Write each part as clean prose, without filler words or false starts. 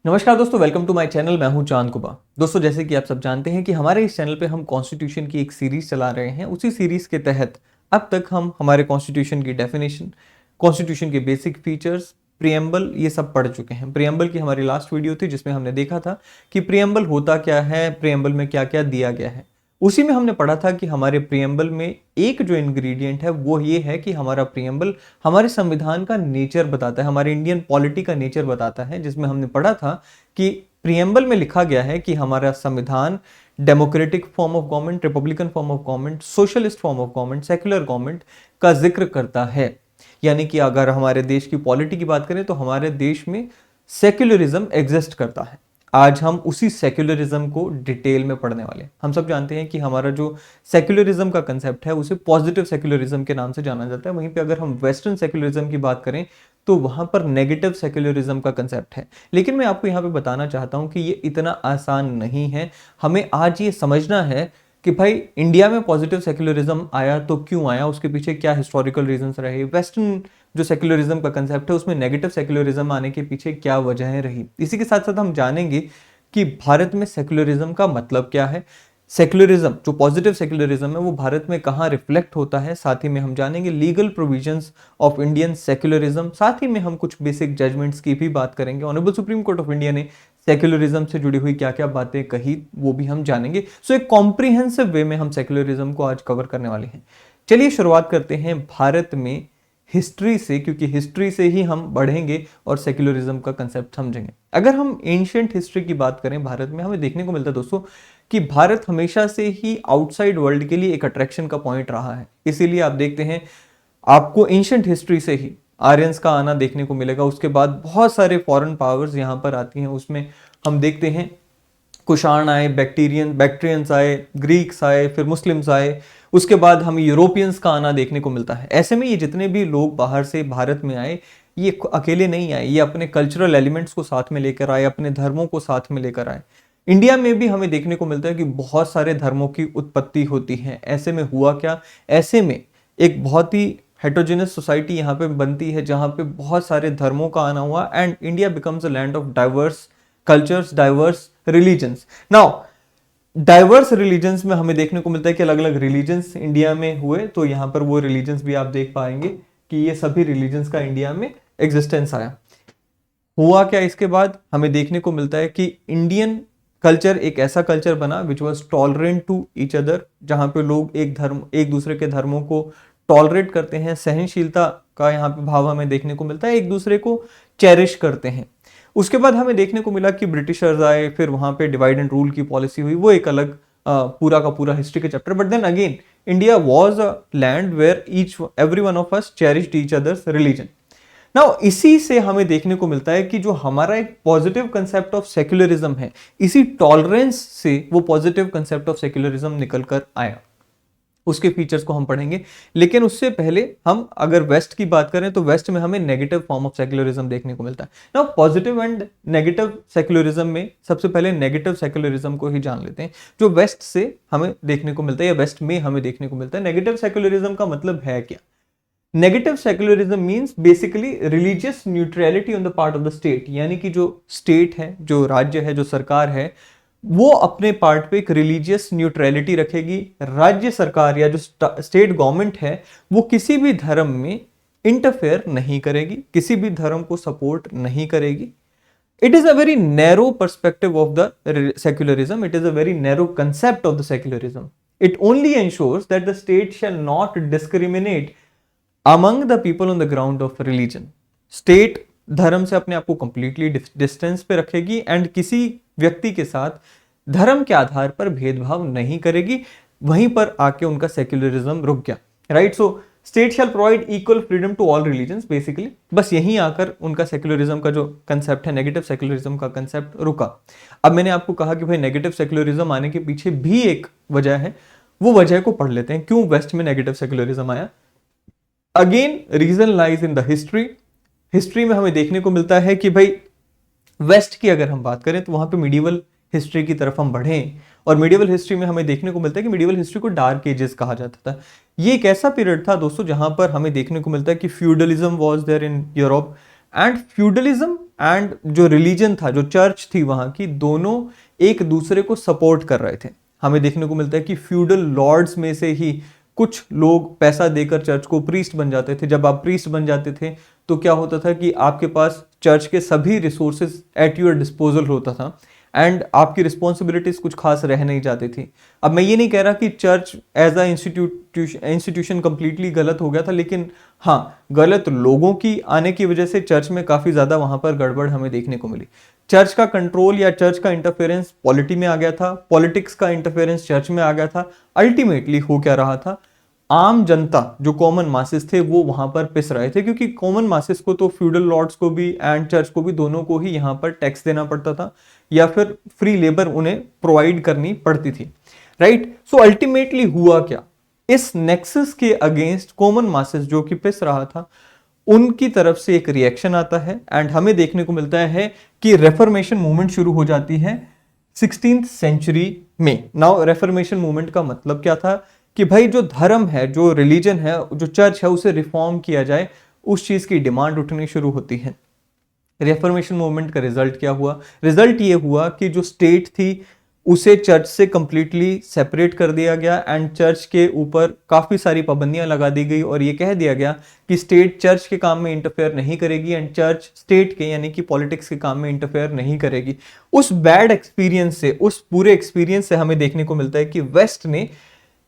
नमस्कार दोस्तों, welcome to my channel. मैं हूं चांद कुबा। दोस्तों, जैसे कि आप सब जानते हैं कि हमारे इस चैनल पे हम कॉन्स्टिट्यूशन की एक सीरीज चला रहे हैं। उसी सीरीज के तहत अब तक हम हमारे कॉन्स्टिट्यूशन की डेफिनेशन, कॉन्स्टिट्यूशन के बेसिक फीचर्स, प्रियम्बल, ये सब पढ़ चुके हैं। प्रियम्बल की हमारी लास्ट वीडियो थी जिसमें हमने देखा था कि प्रियम्बल होता क्या है, प्रियम्बल में क्या क्या दिया गया है। उसी में हमने पढ़ा था कि हमारे प्रियम्बल में एक जो इंग्रेडिएंट है वो ये है कि हमारा प्रियम्बल हमारे संविधान का नेचर बताता है, हमारे इंडियन पॉलिटी का नेचर बताता है। जिसमें हमने पढ़ा था कि प्रियम्बल में लिखा गया है कि हमारा संविधान democratic form of government, Republican form of government, socialist form of government, secular government का जिक्र करता है। यानी कि अगर हमारे देश की पॉलिटी की बात करें तो हमारे देश में सेक्युलरिज्म एग्जिस्ट करता है। आज हम उसी सेक्युलरिज्म को डिटेल में पढ़ने वाले हैं। हम सब जानते हैं कि हमारा जो सेक्युलरिज्म का कंसेप्ट है उसे पॉजिटिव सेक्युलरिज्म के नाम से जाना जाता है। वहीं पे अगर हम वेस्टर्न सेक्युलरिज्म की बात करें तो वहां पर नेगेटिव सेक्युलरिज्म का कंसेप्ट है। लेकिन मैं आपको यहाँ पे बताना चाहता हूँ कि ये इतना आसान नहीं है। हमें आज ये समझना है कि भाई इंडिया में पॉजिटिव सेक्युलरिज्म आया तो क्यों आया, उसके पीछे क्या हिस्टोरिकल रीजंस रहे। वेस्टर्न जो सेक्युलरिज्म का कंसेप्ट है उसमें नेगेटिव सेक्युलरिज्म आने के पीछे क्या वजहें रही। इसी के साथ साथ हम जानेंगे कि भारत में सेक्युलरिज्म का मतलब क्या है, सेक्युलरिज्म जो पॉजिटिव सेक्युलरिज्म है वो भारत में कहाँ रिफ्लेक्ट होता है। साथ ही में हम जानेंगे legal provisions of Indian secularism. साथ ही में हम कुछ बेसिक जजमेंट्स की भी बात करेंगे। Honourable Supreme court of India ने सेक्युलरिज्म से जुड़ी हुई क्या क्या बातें कही वो भी हम जानेंगे। सो एक कॉम्प्रिहेंसिव वे में हम सेक्युलरिज्म को आज कवर करने वाले हैं। चलिए शुरुआत करते हैं भारत में हिस्ट्री से, क्योंकि हिस्ट्री से ही हम बढ़ेंगे और सेक्युलरिज्म का कंसेप्ट समझेंगे। अगर हम एंशिएंट हिस्ट्री की बात करें भारत में, हमें देखने को मिलता है दोस्तों कि भारत हमेशा से ही आउटसाइड वर्ल्ड के लिए एक अट्रैक्शन का पॉइंट रहा है। इसीलिए आप देखते हैं आपको एंशिएंट हिस्ट्री से ही आर्यंस का आना देखने को मिलेगा। उसके बाद बहुत सारे फॉरेन पावर्स यहाँ पर आती हैं। उसमें हम देखते हैं कुषाण आए, बैक्ट्रियंस आए, ग्रीक्स आए, फिर मुस्लिम्स आए। उसके बाद हमें यूरोपियंस का आना देखने को मिलता है। ऐसे में ये जितने भी लोग बाहर से भारत में आए ये अकेले नहीं आए, ये अपने कल्चरल एलिमेंट्स को साथ में लेकर आए, अपने धर्मों को साथ में लेकर आए। इंडिया में भी हमें देखने को मिलता है कि बहुत सारे धर्मों की उत्पत्ति होती है। ऐसे में हुआ क्या, ऐसे में एक बहुत ही हेट्रोजेनस सोसाइटी यहाँ पे बनती है जहाँ पे बहुत सारे धर्मों का आना हुआ and India becomes a land of diverse cultures, diverse religions. Now diverse religions में हमें देखने को मिलता है कि अलग अलग रिलीजन्स इंडिया में हुए। तो यहाँ पर वो रिलीजन्स भी आप देख पाएंगे कि ये सभी रिलीजन्स का इंडिया में एग्जिस्टेंस आया। हुआ क्या इसके बाद हमें देखने को मिलता है कि इंडियन कल्चर एक ऐसा कल्चर बना which was tolerant to each other, जहां पे लोग एक दूसरे के धर्मों को टॉलरेट करते हैं। सहनशीलता का यहाँ पे भाव हमें देखने को मिलता है, एक दूसरे को चेरिश करते हैं। उसके बाद हमें देखने को मिला कि ब्रिटिशर्स आए, फिर वहां पे डिवाइड एंड रूल की पॉलिसी हुई। वो एक अलग पूरा का पूरा हिस्ट्री के chapter. But then again India was a land where each every one of us cherished each others religion. नाउ इसी से हमें देखने को मिलता है कि जो हमारा एक पॉजिटिव कंसेप्ट ऑफ सेक्युलरिज्म है, इसी टॉलरेंस से वो पॉजिटिव कंसेप्ट ऑफ सेक्युलरिज्म निकल कर आया। उसके फीचर्स को हम पढ़ेंगे। लेकिन उससे पहले हम अगर वेस्ट की बात करें तो वेस्ट में हमें नेगेटिव फॉर्म ऑफ सेक्युलरिज्म देखने को मिलता है। Now positive and negative secularism में सबसे पहले नेगेटिव सेक्युलरिज्म को ही जान लेते हैं, जो वेस्ट से हमें देखने को मिलता है या वेस्ट में हमें देखने को मिलता है। नेगेटिव सेक्युलरिज्म का मतलब है क्या? Negative secularism means basically religious neutrality on the part of the state. यानी कि जो स्टेट है, जो राज्य है, जो सरकार है, वो अपने पार्ट पे एक रिलीजियस न्यूट्रलिटी रखेगी। राज्य सरकार या जो स्टेट गवर्नमेंट है वो किसी भी धर्म में इंटरफेयर नहीं करेगी, किसी भी धर्म को सपोर्ट नहीं करेगी। It is a very narrow perspective of the secularism, it is a very narrow concept of the secularism. It only ensures that the state shall not discriminate among the people on the ground of religion. State धर्म से अपने आप को completely distance पे रखेगी and किसी व्यक्ति के साथ धर्म के आधार पर भेदभाव नहीं करेगी। वहीं पर आके उनका सेक्युलरिज्म रुक गया, right. So state shall provide equal freedom to all religions. Basically बस यहीं आकर उनका सेक्युलरिज्म का जो कंसेप्ट है, नेगेटिव सेक्युलरिज्म का कंसेप्ट रुका। अब मैंने आपको कहा कि भाई नेगेटिव सेक्युलरिज्म आने के पीछे भी एक वजह है, वो वजह को पढ़ लेते हैं क्यों वेस्ट में नेगेटिव सेक्युलरिज्म आया। Again reason lies in the history. History में हमें देखने को मिलता है कि भाई वेस्ट की अगर हम बात करें तो वहां पे मिडिवल हिस्ट्री की तरफ हम बढ़ें, और मिडिवल हिस्ट्री में हमें देखने को मिलता है कि मिडिवल हिस्ट्री को डार्क एजेस कहा जाता था। ये एक ऐसा पीरियड था दोस्तों जहां पर हमें देखने को मिलता है कि feudalism was there in Europe, and feudalism and जो रिलीजन था, जो चर्च थी वहां की, दोनों एक दूसरे को सपोर्ट कर रहे थे। हमें देखने को मिलता है कि फ्यूडल लॉर्ड्स में से ही कुछ लोग पैसा देकर चर्च को प्रीस्ट बन जाते थे। जब आप प्रीस्ट बन जाते थे तो क्या होता था कि आपके पास चर्च के सभी रिसोर्सेज एट योर डिस्पोजल होता था एंड आपकी रिस्पॉन्सिबिलिटीज कुछ खास रह नहीं जाती थी। अब मैं ये नहीं कह रहा कि church as a institution completely गलत हो गया था, लेकिन हाँ, गलत लोगों की आने की वजह से चर्च में काफी ज्यादा वहां पर गड़बड़ हमें देखने को मिली। चर्च का कंट्रोल या चर्च का इंटरफेरेंस पॉलिटी में आ गया था, पॉलिटिक्स का इंटरफेरेंस चर्च में आ गया था। अल्टीमेटली हो क्या रहा था, आम जनता जो कॉमन मासेस थे वो वहां पर पिस रहे थे, क्योंकि कॉमन मासेस को तो फ्यूडल लॉर्ड्स को भी एंड चर्च को भी, दोनों को ही यहां पर टैक्स देना पड़ता था या फिर फ्री लेबर उन्हें प्रोवाइड करनी पड़ती थी, राइट। सो अल्टीमेटली हुआ क्या, इस नेक्सस के अगेंस्ट कॉमन मासेस जो कि पिस रहा था, उनकी तरफ से एक रिएक्शन आता है एंड हमें देखने को मिलता है कि रेफर्मेशन मूवमेंट शुरू हो जाती है 16th सेंचुरी में। नाउ रेफर्मेशन मूवमेंट का मतलब क्या था कि भाई जो धर्म है, जो रिलीजन है, जो चर्च है, उसे रिफॉर्म किया जाए, उस चीज की डिमांड उठनी शुरू होती है। रेफर्मेशन मूवमेंट का रिजल्ट क्या हुआ, रिजल्ट ये हुआ कि जो स्टेट थी उसे चर्च से कंप्लीटली सेपरेट कर दिया गया एंड चर्च के ऊपर काफी सारी पाबंदियां लगा दी गई और ये कह दिया गया कि स्टेट चर्च के काम में इंटरफेयर नहीं करेगी एंड चर्च स्टेट के यानी कि पॉलिटिक्स के काम में इंटरफेयर नहीं करेगी। उस बैड एक्सपीरियंस से, उस पूरे एक्सपीरियंस से हमें देखने को मिलता है कि वेस्ट ने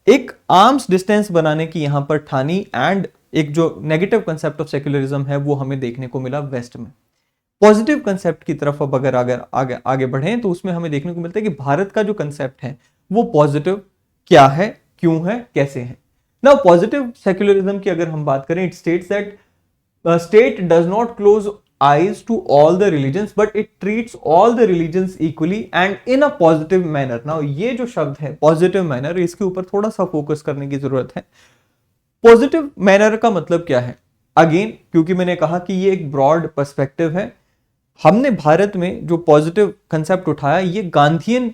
एक आर्म्स डिस्टेंस बनाने की यहां पर ठानी एंड एक जो नेगेटिव कंसेप्ट ऑफ सेक्युलरिज्म है वो हमें देखने को मिला वेस्ट में। पॉजिटिव कंसेप्ट की तरफ अब अगर आगे बढ़ें तो उसमें हमें देखने को मिलता है कि भारत का जो कंसेप्ट है वो पॉजिटिव क्या है, क्यों है, कैसे है। नाउ पॉजिटिव सेक्युलरिज्म की अगर हम बात करें, it states that state does not close eyes to all the religions but it treats all the religions equally and in a positive manner। now ये जो शब्द है पॉजिटिव मैनर, इसके ऊपर थोड़ा सा फोकस करने की जरूरत है। पॉजिटिव मैनर का मतलब क्या है, अगेन क्योंकि मैंने कहा कि ये एक ब्रॉड पर्सपेक्टिव है, हमने भारत में जो पॉजिटिव कंसेप्ट उठाया ये गांधीयन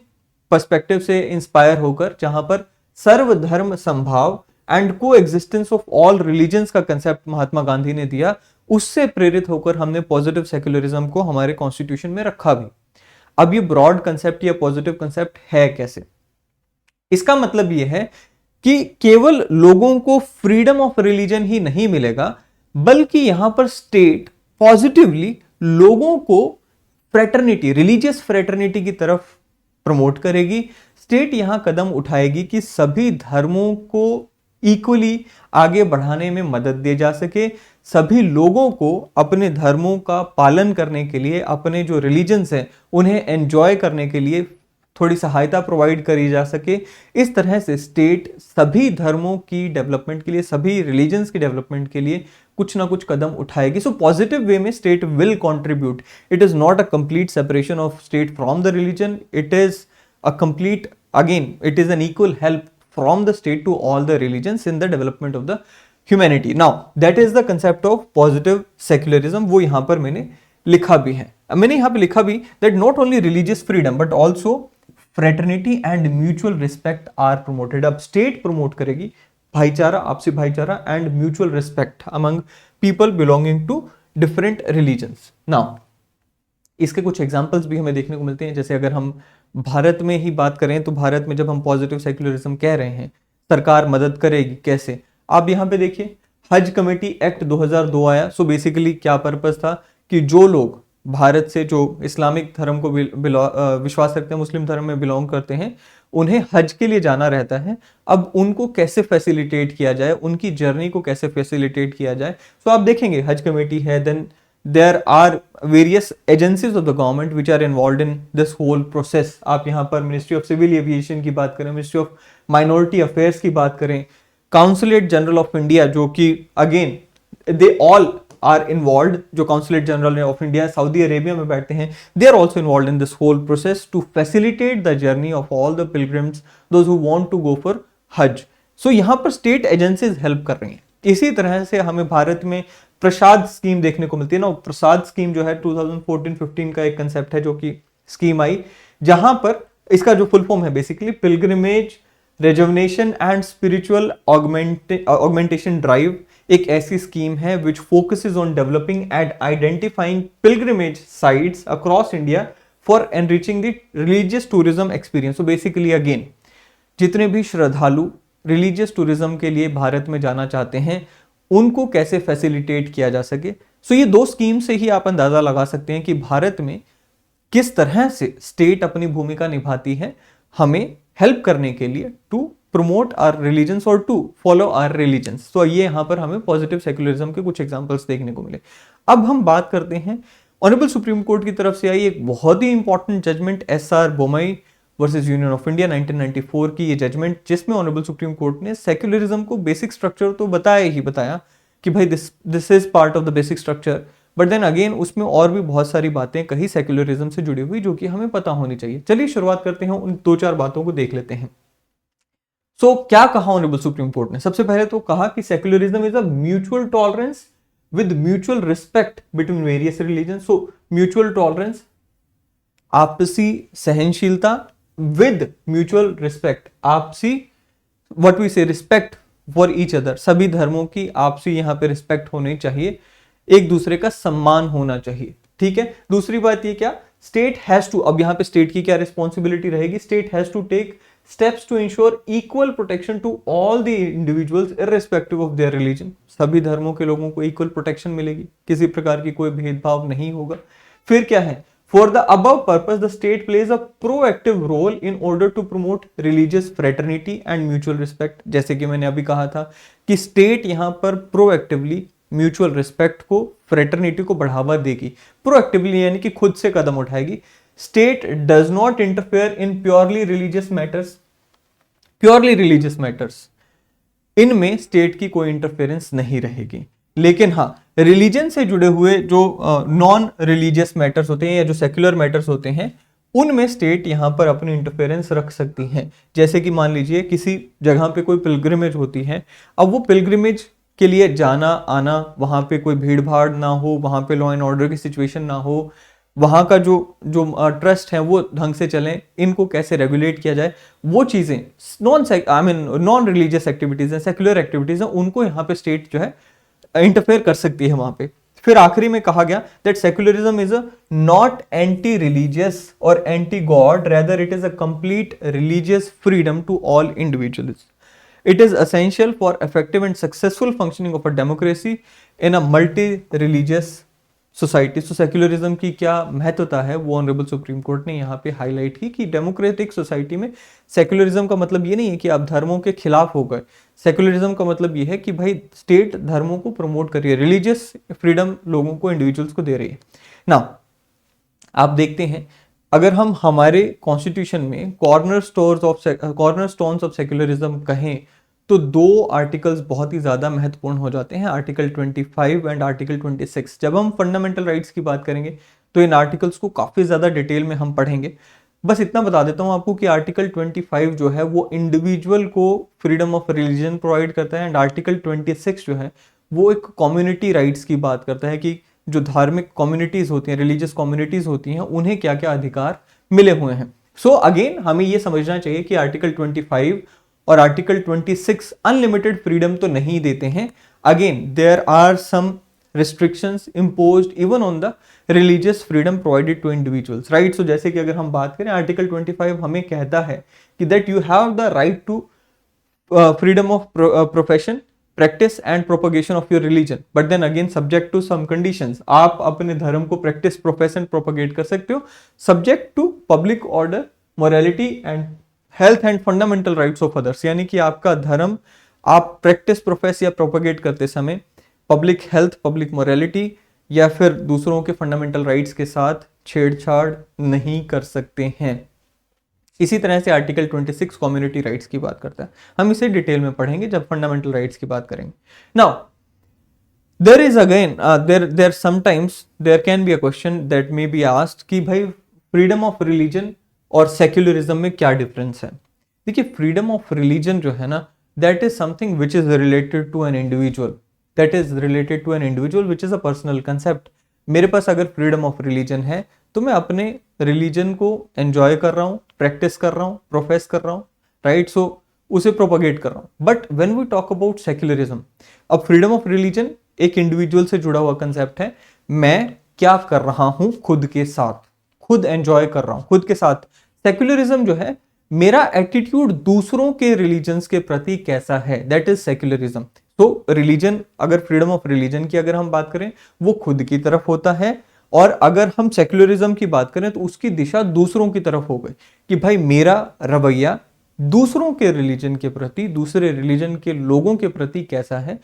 पर्सपेक्टिव से इंस्पायर होकर, जहां पर सर्वधर्म संभाव एंड को एग्जिस्टेंस ऑफ ऑल रिलीजन्स का कंसेप्ट महात्मा गांधी ने दिया, उससे प्रेरित होकर हमने पॉजिटिव सेक्युलरिज्म को हमारे कॉन्स्टिट्यूशन में रखा भी। अब ये ब्रॉड कंसेप्ट या पॉजिटिव कंसेप्ट है कैसे, इसका मतलब ये है कि केवल लोगों को फ्रीडम ऑफ रिलीजन ही नहीं मिलेगा, बल्कि यहां पर स्टेट पॉजिटिवली लोगों को फ्रेटर्निटी, रिलीजियस फ्रेटर्निटी की तरफ प्रमोट करेगी। स्टेट यहां कदम उठाएगी कि सभी धर्मों को इक्वली आगे बढ़ाने में मदद दी जा सके, सभी लोगों को अपने धर्मों का पालन करने के लिए, अपने जो रिलीजन्स हैं उन्हें एंजॉय करने के लिए थोड़ी सहायता प्रोवाइड करी जा सके। इस तरह से स्टेट सभी धर्मों की डेवलपमेंट के लिए, सभी रिलीजन्स की डेवलपमेंट के लिए कुछ ना कुछ कदम उठाएगी। सो पॉजिटिव वे में state will contribute. It is not a complete separation of state from the religion, it is a complete, again it is an equal help from the state to all the religions in the development of the humanity। now that is the concept of positive secularism। वो यहां पर मैंने लिखा भी है, मैंने यहां पे लिखा भी that not only religious freedom but also fraternity and mutual respect are promoted। अब state promote करेगी भाईचारा, आपसी भाईचारा and mutual respect among people belonging to different religions। now इसके कुछ एग्जाम्पल्स भी हमें देखने को मिलते हैं, जैसे अगर हम भारत में ही बात करें तो भारत में जब हम पॉजिटिव सेक्युलरिज्म कह रहे हैं, सरकार मदद करेगी कैसे, आप यहाँ पे देखिए हज कमेटी एक्ट 2002 आया। सो बेसिकली क्या पर्पस था कि जो लोग भारत से जो इस्लामिक धर्म को विश्वास रखते हैं, मुस्लिम धर्म में बिलोंग करते हैं, उन्हें हज के लिए जाना रहता है। अब उनको कैसे फैसिलिटेट किया जाए, उनकी जर्नी को कैसे फैसिलिटेट किया जाए। सो आप देखेंगे हज कमेटी है, then there are various agencies of the government which are involved in this whole process। आप यहाँ पर मिनिस्ट्री ऑफ सिविल एविएशन की बात करें, मिनिस्ट्री ऑफ माइनॉरिटी अफेयर्स की बात करें, काउंसलेट जनरल ऑफ इंडिया जो कि again they all are involve, जो consulate general of India Saudi Arabia में बैठते हैं, they are also involve in this whole process to facilitate the journey of all the pilgrims those who want to go for hajj. So यहाँ पर state agencies help कर रही हैं। इसी तरह से हमें भारत में प्रसाद स्कीम देखने को मिलती है ना। प्रसाद स्कीम जो है 2014-15 का एक कंसेप्ट है जो कि स्कीम आई, जहां पर इसका जो फुल फॉर्म है basically pilgrimage rejuvenation and spiritual augmentation drive एक ऐसी स्कीम है which focuses on developing and identifying pilgrimage sites across India for enriching the religious tourism experience. तो बेसिकली अगेन जितने भी श्रद्धालु रिलीजियस टूरिज्म के लिए भारत में जाना चाहते हैं उनको कैसे फैसिलिटेट किया जा सके। सो ये दो स्कीम से ही आप अंदाजा लगा सकते हैं कि भारत में किस तरह से स्टेट अपनी भूमिका निभाती है हमें हेल्प करने के लिए टू प्रमोट आवर रिलीजन्स और टू फॉलो आवर रिलीजन्स। तो ये यहां पर हमें पॉजिटिव सेक्युलरिज्म के कुछ एग्जांपल्स देखने को मिले। अब हम बात करते हैं ऑनरेबल सुप्रीम कोर्ट की तरफ से आई एक बहुत ही important judgment S R Bommai versus Union of India 1994 की ये जजमेंट, जिसमें ऑनरेबल सुप्रीम कोर्ट ने सेक्युलरिज्म को बेसिक स्ट्रक्चर तो बताया कि भाई this is part of the basic structure, but then again उसमें और भी बहुत सारी बातें कही सेक्युलरिज्म से जुड़ी हुई जो कि हमें पता होनी चाहिए। चलिए शुरुआत करते हैं, उन दो चार बातों को देख लेते हैं। सो क्या कहा ऑनरेबल सुप्रीम कोर्ट ने? सबसे पहले तो कहा कि secularism is a mutual tolerance with mutual respect between various religion. So mutual tolerance, आपसी सहनशीलता, विद म्यूचुअल रिस्पेक्ट, आपसी व्हाट वी से रिस्पेक्ट फॉर ईच अदर, सभी धर्मों की आपसी यहां पे रिस्पेक्ट होनी चाहिए, एक दूसरे का सम्मान होना चाहिए। ठीक है। दूसरी बात ये क्या, स्टेट हैज टू, अब यहां पे स्टेट की क्या रिस्पॉन्सिबिलिटी रहेगी, state has to take steps to ensure equal protection to all the individuals irrespective of their religion. सभी धर्मों के लोगों को इक्वल प्रोटेक्शन मिलेगी, किसी प्रकार की कोई भेदभाव नहीं होगा। फिर क्या है, For the above purpose, the state plays a proactive role in order to promote religious fraternity and mutual respect। जैसे कि मैंने अभी कहा था कि स्टेट यहां पर प्रोएक्टिवली म्यूचुअल रिस्पेक्ट को, फ्रेटर्निटी को बढ़ावा देगी। प्रोएक्टिवली यानी कि खुद से कदम उठाएगी। State does not interfere in purely religious matters. Purely religious matters, इनमें स्टेट की कोई इंटरफेरेंस नहीं रहेगी। लेकिन हाँ, रिलीजन से जुड़े हुए जो नॉन रिलीजियस मैटर्स होते हैं या जो सेक्युलर मैटर्स होते हैं उनमें स्टेट यहां पर अपनी इंटरफेरेंस रख सकती हैं। जैसे कि मान लीजिए किसी जगह पे कोई पिलग्रिमेज होती है, अब वो पिलग्रिमेज के लिए जाना आना, वहां पे कोई भीड़ भाड़ ना हो, वहां पे लॉ एंड ऑर्डर की सिचुएशन ना हो, वहां का जो ट्रस्ट है वो ढंग से चले, इनको कैसे रेगुलेट किया जाए, वो चीजें नॉन रिलीजियस एक्टिविटीज हैं, सेक्युलर एक्टिविटीज हैं, उनको यहाँ पे स्टेट जो है इंटरफेयर कर सकती है वहां पे। फिर आखिरी में कहा गया that secularism is not anti religious और anti God, rather it is a complete religious freedom to all individuals. It is essential for effective and successful functioning of a democracy in a multi religious society. So secularism की क्या महत्वता है वो honourable Supreme Court ने यहाँ पे highlight की कि डेमोक्रेटिक सोसाइटी में सेक्युलरिज्म का मतलब ये नहीं है कि आप धर्मों के खिलाफ हो गए। सेक्युलरिज्म का मतलब ये है कि भाई स्टेट धर्मों को प्रमोट कर रही है, रिलीजियस फ्रीडम लोगों को, इंडिविजुअल्स को दे रही है ना। आप देखते हैं अगर हम हमारे कॉन्स्टिट्यूशन में कॉर्नर स्टोन्स ऑफ सेक्युलरिज्म कहें तो दो आर्टिकल्स बहुत ही ज्यादा महत्वपूर्ण हो जाते हैं, आर्टिकल 25 एंड आर्टिकल 26। जब हम फंडामेंटल राइट्स की बात करेंगे तो इन आर्टिकल्स को काफी ज्यादा डिटेल में हम पढ़ेंगे। बस इतना बता देता हूं आपको कि आर्टिकल 25 जो है वो इंडिविजुअल को फ्रीडम ऑफ रिलीजन प्रोवाइड करता है, एंड आर्टिकल 26 जो है वो एक कम्युनिटी राइट्स की बात करता है कि जो धार्मिक कम्युनिटीज होती हैं, रिलीजियस कम्युनिटीज होती हैं, उन्हें क्या क्या अधिकार मिले हुए हैं। सो अगेन हमें ये समझना चाहिए कि आर्टिकल 25 और आर्टिकल 26 अनलिमिटेड फ्रीडम तो नहीं देते हैं। Again there are some restrictions imposed even on the religious freedom provided to individuals, right? So जैसे कि अगर हम बात करें आर्टिकल 25 हमें कहता है कि that you have the right to freedom of profession, practice and propagation of your religion, but then again subject to some conditions। आप अपने धर्म को practice, profession, propagate कर सकते हो subject to public order, morality and health and fundamental rights of others। यानी कि आपका धर्म आप practice, profess या propagate करते समय पब्लिक हेल्थ, पब्लिक मोरालिटी या फिर दूसरों के फंडामेंटल राइट्स के साथ छेड़छाड़ नहीं कर सकते हैं। इसी तरह से आर्टिकल 26 कम्युनिटी राइट्स की बात करता है, हम इसे डिटेल में पढ़ेंगे जब फंडामेंटल राइट्स की बात करेंगे। Now there is again there sometimes there can be a question that may be asked कि भाई फ्रीडम ऑफ रिलीजन और सेक्युलरिज्म में क्या डिफरेंस है। देखिए फ्रीडम ऑफ रिलीजन जो है ना, that is something which is related to an individual, that is related to an individual which is a personal concept। मेरे पास अगर फ्रीडम ऑफ रिलीजन है तो मैं अपने रिलीजन को एंजॉय कर रहा हूँ, प्रैक्टिस कर रहा हूँ, प्रोफेस कर रहा हूँ, राइट। सो उसे प्रोपगेट कर रहा हूं। But when we talk about secularism, अब फ्रीडम ऑफ रिलीजन एक इंडिविजुअल से जुड़ा हुआ कंसेप्ट है। मैं क्या कर रहा हूं खुद के साथ, खुद एंजॉय कर रहा हूं खुद के साथ। सेक्युलरिज्म जो है, मेरा एटीट्यूड दूसरों के रिलीजन्स के प्रति कैसा है, दैट इज सेक्युलरिज्म। तो रिलीजन, अगर फ्रीडम ऑफ रिलीजन की अगर हम बात करें, वो खुद की तरफ होता है, और अगर हम सेक्युलरिज्म की बात करें तो उसकी दिशा दूसरों की तरफ हो गई कि भाई मेरा रवैया दूसरों के रिलीजन के प्रति, दूसरे रिलीजन के लोगों के प्रति कैसा है,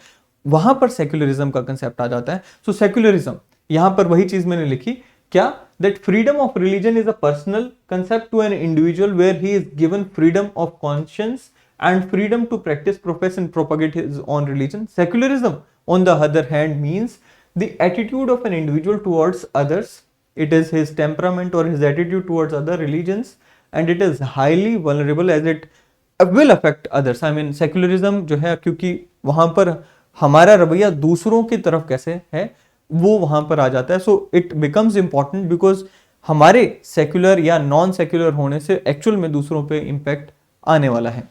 वहां पर सेक्युलरिज्म का कंसेप्ट आ जाता है। सो सेक्युलरिज्म, यहां पर वही चीज मैंने लिखी क्या, that freedom of religion is a personal concept to an individual where he is given freedom of conscience and freedom to practice, profess and propagate his own religion. Secularism, on the other hand, means the attitude of an individual towards others. It is his temperament or his attitude towards other religions, and it is highly vulnerable as it will affect others. I mean, secularism जो है, क्योंकि वहां पर हमारा रवैया दूसरों की तरफ कैसे है वो वहां पर आ जाता है। So it becomes important because हमारे सेक्युलर या नॉन सेक्युलर होने से एक्चुअल में दूसरों पे इम्पैक्ट आने वाला है।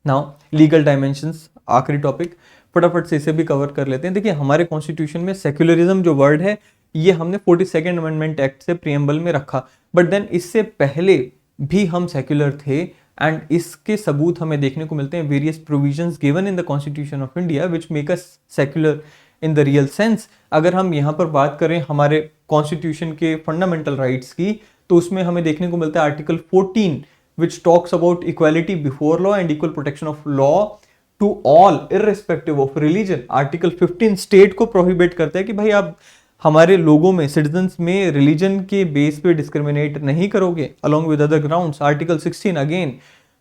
नाउ लीगल डायमेंशंस, आखिरी टॉपिक, फटाफट से इसे भी कवर कर लेते हैं। देखिए, हमारे कॉन्स्टिट्यूशन में सेक्युलरिज्म जो वर्ड है ये हमने 42nd अमेंडमेंट एक्ट से प्रियम्बल में रखा, बट देन इससे पहले भी हम सेक्युलर थे, एंड इसके सबूत हमें देखने को मिलते हैं various provisions given in the constitution of India which make us secular in the real sense. अगर हम यहाँ पर बात करें हमारे कॉन्स्टिट्यूशन के फंडामेंटल राइट्स की, तो उसमें हमें देखने को मिलता है article 14 which talks about equality before law and equal protection of law to all irrespective of religion. Article 15 state को प्रोहिबिट करता है कि भाई आप हमारे लोगों में, सिटीजन्स में रिलीजन के बेस पे डिस्क्रिमिनेट नहीं करोगे along with other grounds. Article 16 again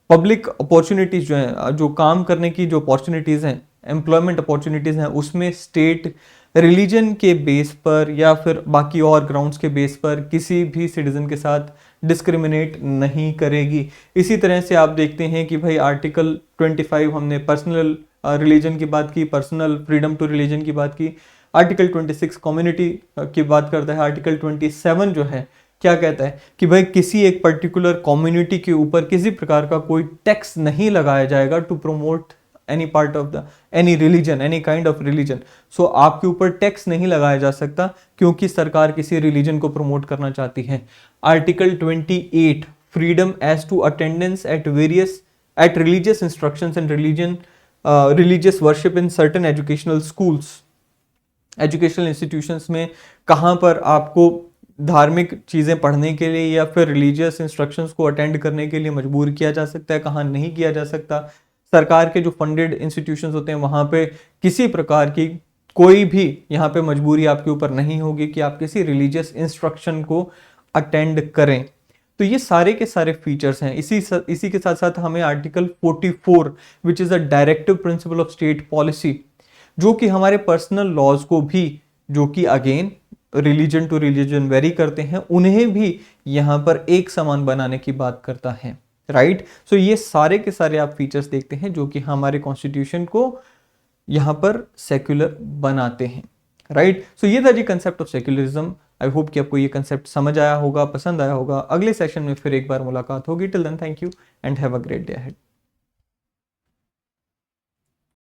public opportunities जो है, जो काम करने की जो अपॉर्चुनिटीज हैं, एम्प्लॉयमेंट अपॉर्चुनिटीज हैं, उसमें स्टेट रिलीजन के बेस पर या फिर बाकी और ग्राउंड्स के बेस पर किसी भी सिटीजन के साथ डिस्क्रिमिनेट नहीं करेगी। इसी तरह से आप देखते हैं कि भाई आर्टिकल 25 हमने पर्सनल रिलीजन की बात की, पर्सनल फ्रीडम टू रिलीजन की बात की। आर्टिकल 26 कम्युनिटी की बात करता है। आर्टिकल 27 जो है क्या कहता है कि भाई किसी एक पर्टिकुलर कम्युनिटी के ऊपर किसी प्रकार का कोई टैक्स नहीं लगाया जाएगा to promote any part of the any religion, any kind of religion. So आपके ऊपर टैक्स नहीं लगाया जा सकता क्योंकि सरकार किसी रिलीजन को प्रमोट करना चाहती है। Article 28 freedom as to attendance at religious instructions and religious worship in certain educational schools. Educational institutions में कहाँ पर आपको धार्मिक चीज़ें पढ़ने के लिए या फिर रिलीजियस इंस्ट्रक्शंस को अटेंड करने के लिए मजबूर किया जा सकता है, कहाँ नहीं किया जा सकता। सरकार के जो फंडेड इंस्टीट्यूशंस होते हैं वहाँ पे किसी प्रकार की कोई भी यहाँ पे मजबूरी आपके ऊपर नहीं होगी कि आप किसी रिलीजियस इंस्ट्रक्शन को अटेंड करें। तो ये सारे के सारे फीचर्स हैं। इसी के साथ साथ हमें article 44 which is a directive principle of state policy, जो कि हमारे पर्सनल लॉज को भी, जो कि again religion to religion vary करते हैं, उन्हें भी यहाँ पर एक समान बनाने की बात करता है। राइट, सो ये सारे के सारे आप फीचर्स देखते हैं जो कि हमारे कॉन्स्टिट्यूशन को यहाँ पर सेक्युलर बनाते हैं। राइट, सो ये था जी concept of secularism. I hope कि आपको ये कंसेप्ट समझ आया होगा, पसंद आया होगा। अगले सेशन में फिर एक बार मुलाकात होगी। Till then thank you and have a great day ahead.